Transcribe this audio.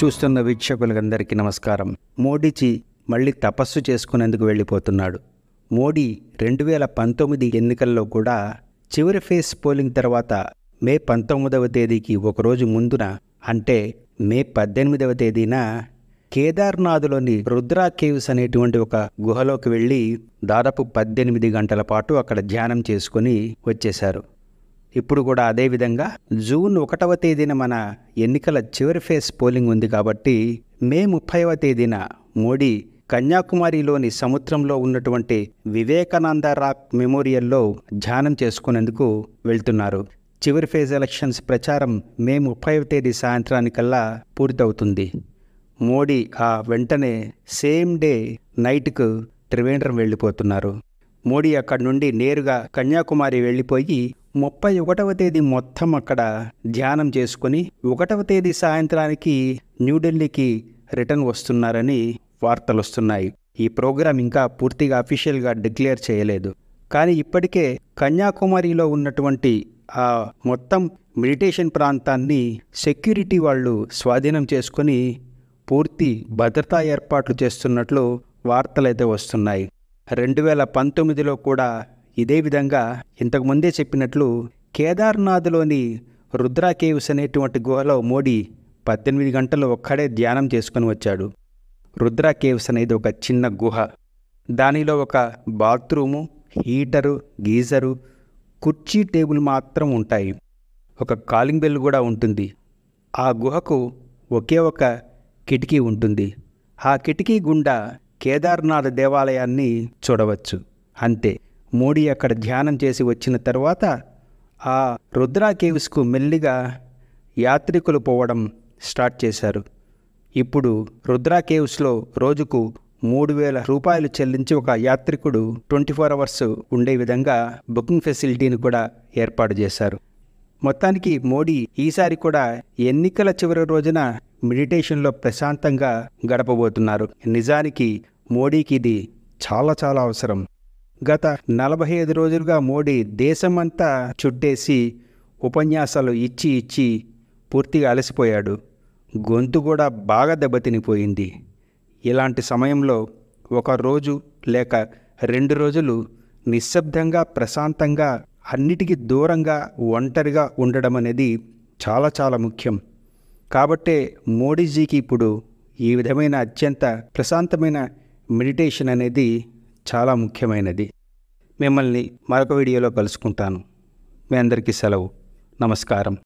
చూస్తున్న వీక్షకులందరికీ నమస్కారం. మోడీజీ మళ్ళీ తపస్సు చేసుకునేందుకు వెళ్ళిపోతున్నాడు. మోడీ 2019 ఎన్నికల్లో కూడా చివరి ఫేజ్ పోలింగ్ తర్వాత మే 19వ తేదీకి ఒకరోజు ముందున, అంటే మే 18వ తేదీన కేదార్నాథ్లోని రుద్రా కేవ్స్ అనేటువంటి ఒక గుహలోకి వెళ్ళి దాదాపు 18 గంటల పాటు అక్కడ ధ్యానం చేసుకొని వచ్చేశారు. ఇప్పుడు కూడా అదేవిధంగా జూన్ 1వ తేదీన మన ఎన్నికల చివరి ఫేజ్ పోలింగ్ ఉంది కాబట్టి మే 30వ తేదీన మోడీ కన్యాకుమారిలోని సముద్రంలో ఉన్నటువంటి వివేకానంద రాక్ మెమోరియల్లో ధ్యానం చేసుకునేందుకు వెళ్తున్నారు. చివరి ఫేజ్ ఎలక్షన్స్ ప్రచారం మే 30వ తేదీ సాయంత్రానికల్లా పూర్తవుతుంది. మోడీ వెంటనే సేమ్ డే నైట్కు త్రివేంద్రం వెళ్ళిపోతున్నారు. మోడీ అక్కడి నుండి నేరుగా కన్యాకుమారి వెళ్ళిపోయి 31వ తేదీ మొత్తం అక్కడ ధ్యానం చేసుకుని 1వ తేదీ సాయంత్రానికి న్యూఢిల్లీకి రిటర్న్ వస్తున్నారని వార్తలు వస్తున్నాయి. ఈ ప్రోగ్రాం ఇంకా పూర్తిగా అఫీషియల్గా డిక్లేర్ చేయలేదు. కానీ ఇప్పటికే కన్యాకుమారిలో ఉన్నటువంటి ఆ మొత్తం మెడిటేషన్ ప్రాంతాన్ని సెక్యూరిటీ వాళ్ళు స్వాధీనం చేసుకొని పూర్తి భద్రతా ఏర్పాట్లు చేస్తున్నట్లు వార్తలైతే వస్తున్నాయి. 2019లో కూడా ఇదే విధంగా ఇంతకుముందే చెప్పినట్లు కేదార్నాథ్లోని రుద్రా కేవ్స్ అనేటువంటి గుహలో మోడీ 18 గంటలు ఒక్కడే ధ్యానం చేసుకొని వచ్చాడు. రుద్రా కేవ్స్ అనేది ఒక చిన్న గుహ. దానిలో ఒక బాత్రూము, హీటరు, గీజరు, కుర్చీ, టేబుల్ మాత్రం ఉంటాయి. ఒక కాలింగ్ బెల్ కూడా ఉంటుంది. ఆ గుహకు ఒకే ఒక కిటికీ ఉంటుంది. ఆ కిటికీ గుండా కేదార్నాథ్ దేవాలయాన్ని చూడవచ్చు. అంతే. మోడీ అక్కడ ధ్యానం చేసి వచ్చిన తర్వాత ఆ రుద్రా కేవ్స్కు మెల్లిగా యాత్రికులు పోవడం స్టార్ట్ చేశారు. ఇప్పుడు రుద్రా కేవ్స్లో రోజుకు 3,000 రూపాయలు చెల్లించి ఒక యాత్రికుడు 24 అవర్స్ ఉండే విధంగా బుకింగ్ ఫెసిలిటీని కూడా ఏర్పాటు చేశారు. మొత్తానికి మోడీ ఈసారి కూడా ఎన్నికల చివరి రోజున మెడిటేషన్లో ప్రశాంతంగా గడపబోతున్నారు. నిజానికి మోడీకి ఇది చాలా చాలా అవసరం. గత 45 రోజులుగా మోడీ దేశమంతా చుట్టేసి ఉపన్యాసాలు ఇచ్చి పూర్తిగా అలసిపోయాడు. గొంతు కూడా బాగా దెబ్బతినిపోయింది. ఇలాంటి సమయంలో ఒక రోజు లేక 2 రోజులు నిశ్శబ్దంగా ప్రశాంతంగా అన్నిటికీ దూరంగా ఒంటరిగా ఉండడం అనేది చాలా చాలా ముఖ్యం. కాబట్టే మోడీజీకి ఇప్పుడు ఈ విధమైన అత్యంత ప్రశాంతమైన మెడిటేషన్ అనేది చాలా ముఖ్యమైనది. మిమ్మల్ని మరొక వీడియోలో కలుసుకుంటాను. మీ అందరికీ సెలవు. నమస్కారం.